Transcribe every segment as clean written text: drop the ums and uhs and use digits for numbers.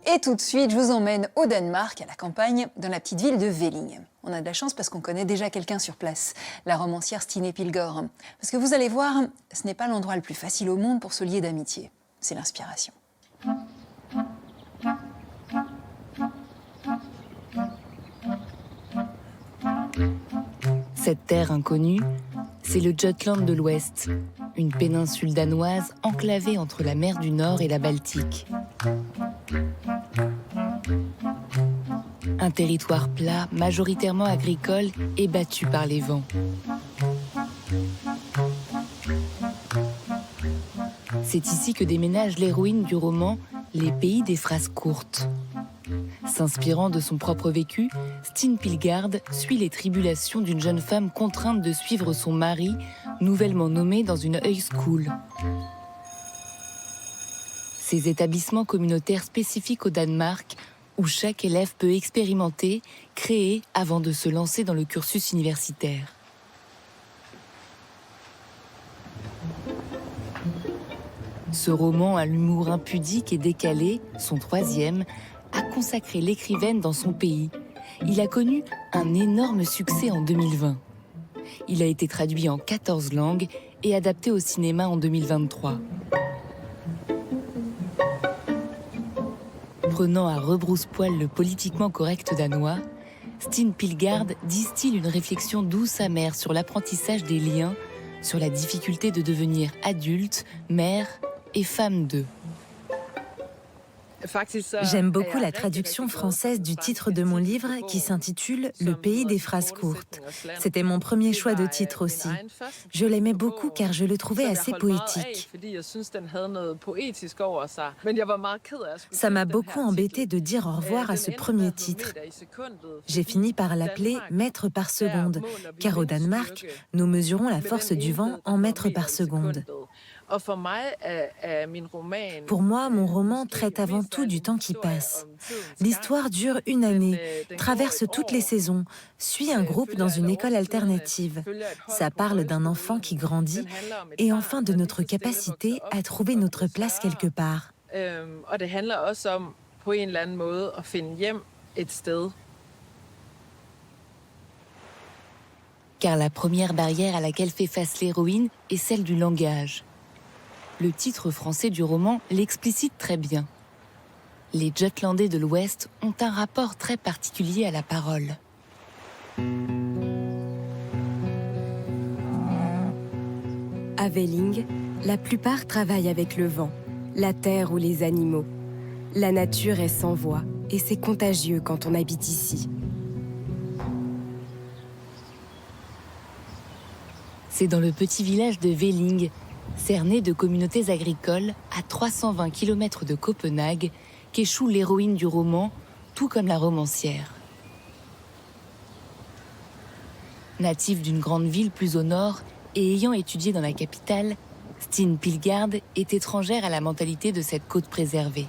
Et tout de suite, je vous emmène au Danemark, à la campagne, dans la petite ville de Velling. On a de la chance parce qu'on connaît déjà quelqu'un sur place, la romancière Stine Pilgaard. Parce que vous allez voir, ce n'est pas l'endroit le plus facile au monde pour se lier d'amitié. C'est l'inspiration. Cette terre inconnue, c'est le Jutland de l'Ouest, une péninsule danoise enclavée entre la mer du Nord et la Baltique. Un territoire plat, majoritairement agricole et battu par les vents. C'est ici que déménage l'héroïne du roman Les pays des phrases courtes. S'inspirant de son propre vécu, Stine Pilgaard suit les tribulations d'une jeune femme contrainte de suivre son mari, nouvellement nommé dans une højskole. Ces établissements communautaires spécifiques au Danemark, où chaque élève peut expérimenter, créer avant de se lancer dans le cursus universitaire. Ce roman à l'humour impudique et décalé, son troisième, a consacré l'écrivaine dans son pays. Il a connu un énorme succès en 2020. Il a été traduit en 14 langues et adapté au cinéma en 2023. Prenant à rebrousse-poil le politiquement correct danois, Stine Pilgaard distille une réflexion douce amère sur l'apprentissage des liens, sur la difficulté de devenir adulte, mère et femme d'eux. J'aime beaucoup la traduction française du titre de mon livre qui s'intitule « Le pays des phrases courtes ». C'était mon premier choix de titre aussi. Je l'aimais beaucoup car je le trouvais assez poétique. Ça m'a beaucoup embêté de dire au revoir à ce premier titre. J'ai fini par l'appeler « mètres par seconde » car au Danemark, nous mesurons la force du vent en mètres par seconde. Pour moi, mon roman traite avant tout du temps qui passe. L'histoire dure une année, traverse toutes les saisons, suit un groupe dans une école alternative. Ça parle d'un enfant qui grandit et enfin de notre capacité à trouver notre place quelque part. Car la première barrière à laquelle fait face l'héroïne est celle du langage. Le titre français du roman l'explicite très bien. Les Jutlandais de l'Ouest ont un rapport très particulier à la parole. À Velling, la plupart travaillent avec le vent, la terre ou les animaux. La nature est sans voix et c'est contagieux quand on habite ici. C'est dans le petit village de Velling, cerné de communautés agricoles à 320 km de Copenhague, qu'échoue l'héroïne du roman, tout comme la romancière. Native d'une grande ville plus au nord et ayant étudié dans la capitale, Stine Pilgaard est étrangère à la mentalité de cette côte préservée.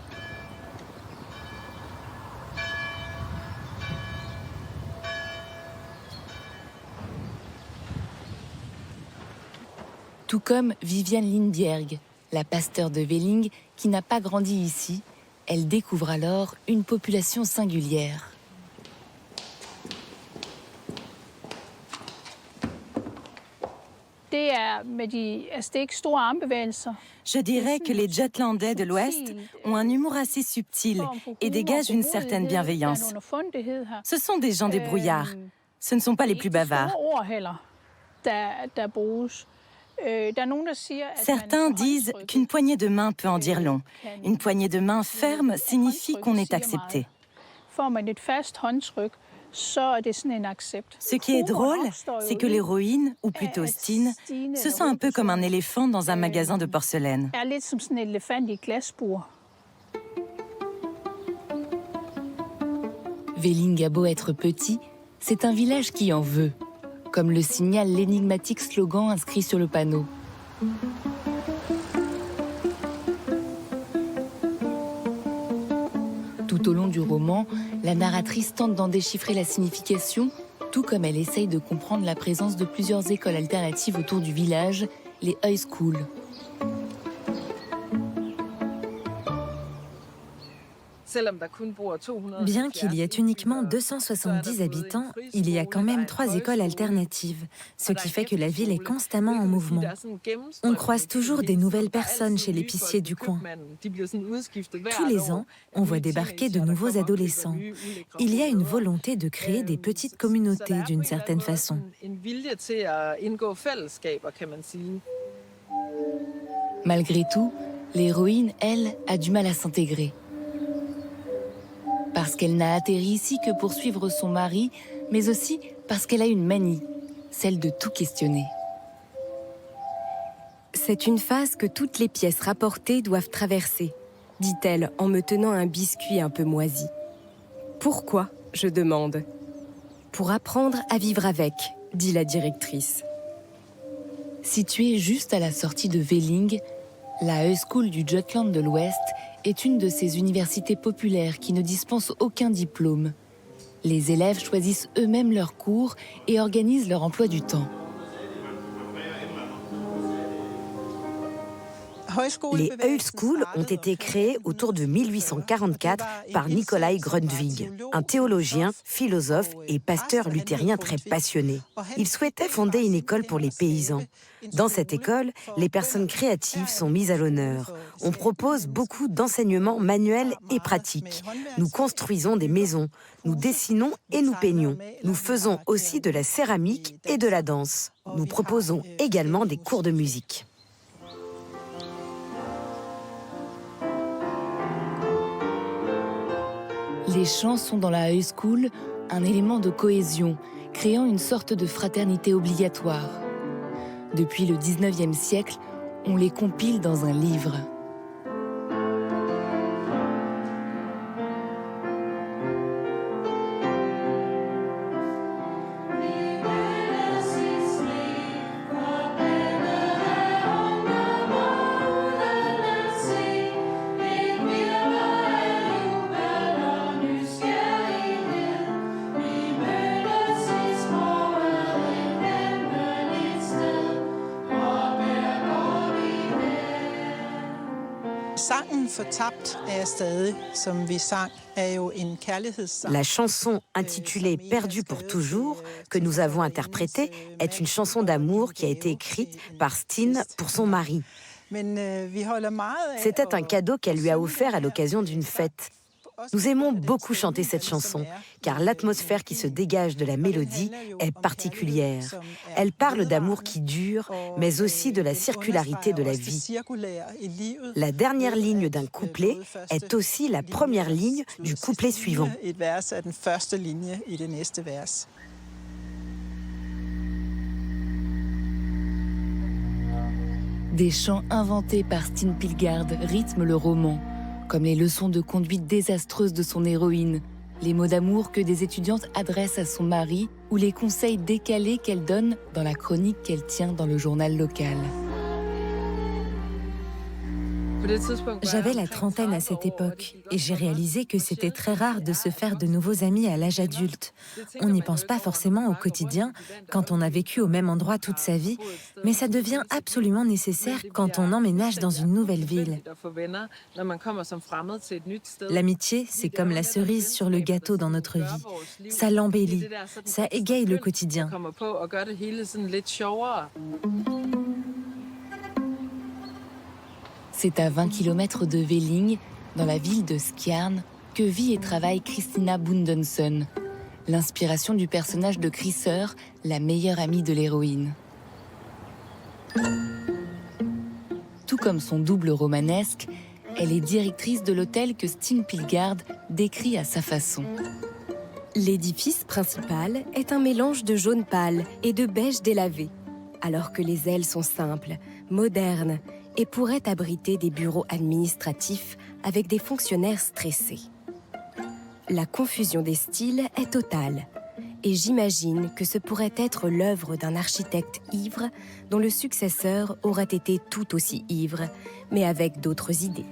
Tout comme Viviane Lindbjerg, la pasteur de Velling qui n'a pas grandi ici, elle découvre alors une population singulière. Je dirais que les Jutlandais de l'Ouest ont un humour assez subtil et dégagent une certaine bienveillance. Ce sont des gens débrouillards. Ce ne sont pas les plus bavards. Certains disent qu'une poignée de main peut en dire long. Une poignée de main ferme signifie qu'on est accepté. Ce qui est drôle, c'est que l'héroïne, ou plutôt Stine, se sent un peu comme un éléphant dans un magasin de porcelaine. Velling a beau être petit, c'est un village qui en veut, comme le signale l'énigmatique slogan inscrit sur le panneau. Tout au long du roman, la narratrice tente d'en déchiffrer la signification, tout comme elle essaye de comprendre la présence de plusieurs écoles alternatives autour du village, les højskoler. Bien qu'il y ait uniquement 270 habitants, il y a quand même 3 écoles alternatives, ce qui fait que la ville est constamment en mouvement. On croise toujours des nouvelles personnes chez l'épicier du coin. Tous les ans, on voit débarquer de nouveaux adolescents. Il y a une volonté de créer des petites communautés d'une certaine façon. Malgré tout, l'héroïne, elle, a du mal à s'intégrer. Parce qu'elle n'a atterri ici que pour suivre son mari, mais aussi parce qu'elle a une manie, celle de tout questionner. C'est une phase que toutes les pièces rapportées doivent traverser, dit-elle en me tenant un biscuit un peu moisi. Pourquoi, je demande. Pour apprendre à vivre avec, dit la directrice. Située juste à la sortie de Velling, la High School du Jutland de l'Ouest est une de ces universités populaires qui ne dispensent aucun diplôme. Les élèves choisissent eux-mêmes leurs cours et organisent leur emploi du temps. Les High School ont été créées autour de 1844 par Nikolai Grundtvig, un théologien, philosophe et pasteur luthérien très passionné. Il souhaitait fonder une école pour les paysans. Dans cette école, les personnes créatives sont mises à l'honneur. On propose beaucoup d'enseignements manuels et pratiques. Nous construisons des maisons, nous dessinons et nous peignons. Nous faisons aussi de la céramique et de la danse. Nous proposons également des cours de musique. Les chants sont dans la High School un élément de cohésion, créant une sorte de fraternité obligatoire. Depuis le 19e siècle, on les compile dans un livre. La chanson intitulée « Perdue pour toujours » que nous avons interprétée est une chanson d'amour qui a été écrite par Stine pour son mari. C'était un cadeau qu'elle lui a offert à l'occasion d'une fête. Nous aimons beaucoup chanter cette chanson, car l'atmosphère qui se dégage de la mélodie est particulière. Elle parle d'amour qui dure, mais aussi de la circularité de la vie. La dernière ligne d'un couplet est aussi la première ligne du couplet suivant. Des chants inventés par Stine Pilgaard rythment le roman, comme les leçons de conduite désastreuses de son héroïne, les mots d'amour que des étudiantes adressent à son mari ou les conseils décalés qu'elle donne dans la chronique qu'elle tient dans le journal local. J'avais la trentaine à cette époque et j'ai réalisé que c'était très rare de se faire de nouveaux amis à l'âge adulte. On n'y pense pas forcément au quotidien quand on a vécu au même endroit toute sa vie, mais ça devient absolument nécessaire quand on emménage dans une nouvelle ville. L'amitié, c'est comme la cerise sur le gâteau dans notre vie. Ça l'embellit, ça égaye le quotidien. C'est à 20 km de Velling, dans la ville de Skjern, que vit et travaille Christina Bundenson, l'inspiration du personnage de Chryser, la meilleure amie de l'héroïne. Tout comme son double romanesque, elle est directrice de l'hôtel que Stine Pilgaard décrit à sa façon. L'édifice principal est un mélange de jaune pâle et de beige délavé, alors que les ailes sont simples, modernes, et pourrait abriter des bureaux administratifs avec des fonctionnaires stressés. La confusion des styles est totale, et j'imagine que ce pourrait être l'œuvre d'un architecte ivre dont le successeur aura été tout aussi ivre, mais avec d'autres idées.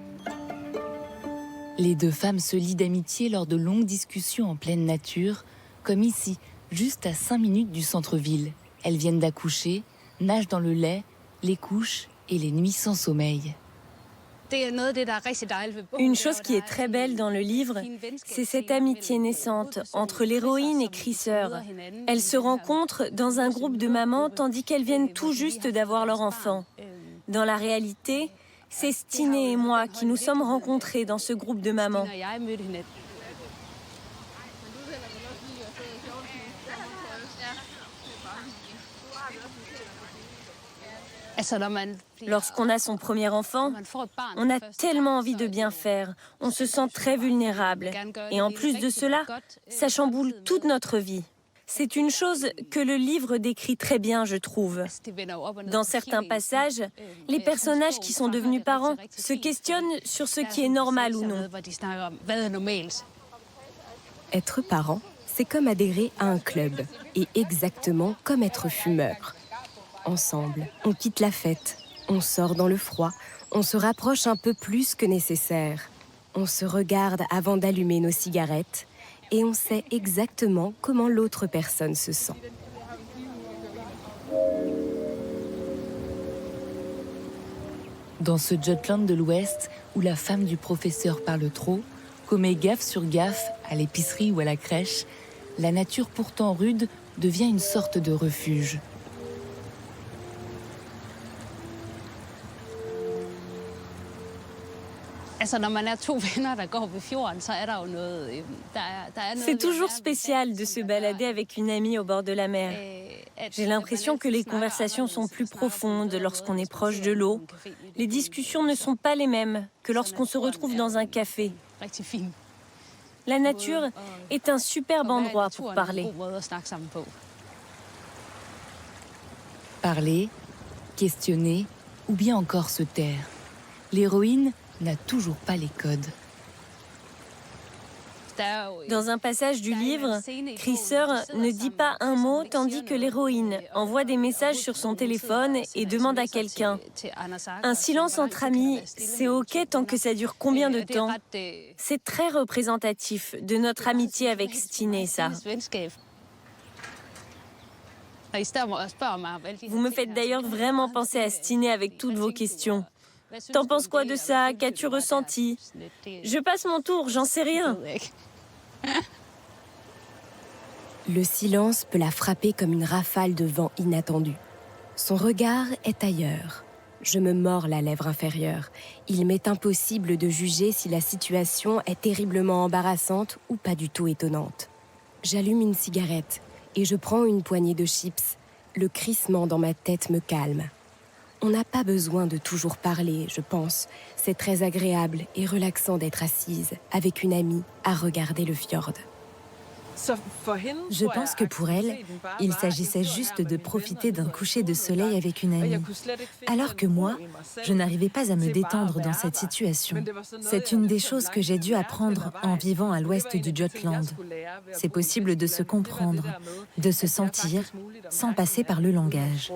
Les deux femmes se lient d'amitié lors de longues discussions en pleine nature, comme ici, juste à 5 minutes du centre-ville. Elles viennent d'accoucher, nagent dans le lait, les couches et les nuits sans sommeil. Une chose qui est très belle dans le livre, c'est cette amitié naissante entre l'héroïne et Chryser. Elles se rencontrent dans un groupe de mamans tandis qu'elles viennent tout juste d'avoir leur enfant. Dans la réalité, c'est Stine et moi qui nous sommes rencontrés dans ce groupe de mamans. Lorsqu'on a son premier enfant, on a tellement envie de bien faire, on se sent très vulnérable. Et en plus de cela, ça chamboule toute notre vie. C'est une chose que le livre décrit très bien, je trouve. Dans certains passages, les personnages qui sont devenus parents se questionnent sur ce qui est normal ou non. Être parent, c'est comme adhérer à un club, et exactement comme être fumeur. Ensemble, on quitte la fête, on sort dans le froid, on se rapproche un peu plus que nécessaire. On se regarde avant d'allumer nos cigarettes et on sait exactement comment l'autre personne se sent. Dans ce Jutland de l'Ouest, où la femme du professeur parle trop, commet gaffe sur gaffe à l'épicerie ou à la crèche, la nature pourtant rude devient une sorte de refuge. C'est toujours spécial de se balader avec une amie au bord de la mer. J'ai l'impression que les conversations sont plus profondes lorsqu'on est proche de l'eau. Les discussions ne sont pas les mêmes que lorsqu'on se retrouve dans un café. La nature est un superbe endroit pour parler. Parler, questionner ou bien encore se taire. L'héroïne n'a toujours pas les codes. Dans un passage du livre, Chryser ne dit pas un mot tandis que l'héroïne envoie des messages sur son téléphone et demande à quelqu'un. Un silence entre amis, c'est ok tant que ça dure combien de temps? C'est très représentatif de notre amitié avec Stine, ça. Vous me faites d'ailleurs vraiment penser à Stine avec toutes vos questions. T'en penses quoi de ça? Qu'as-tu ressenti? Je passe mon tour, j'en sais rien. Le silence peut la frapper comme une rafale de vent inattendu. Son regard est ailleurs. Je me mords la lèvre inférieure. Il m'est impossible de juger si la situation est terriblement embarrassante ou pas du tout étonnante. J'allume une cigarette et je prends une poignée de chips. Le crissement dans ma tête me calme. On n'a pas besoin de toujours parler, je pense. C'est très agréable et relaxant d'être assise avec une amie à regarder le fjord. Je pense que pour elle, il s'agissait juste de profiter d'un coucher de soleil avec une amie. Alors que moi, je n'arrivais pas à me détendre dans cette situation. C'est une des choses que j'ai dû apprendre en vivant à l'ouest du Jutland. C'est possible de se comprendre, de se sentir, sans passer par le langage.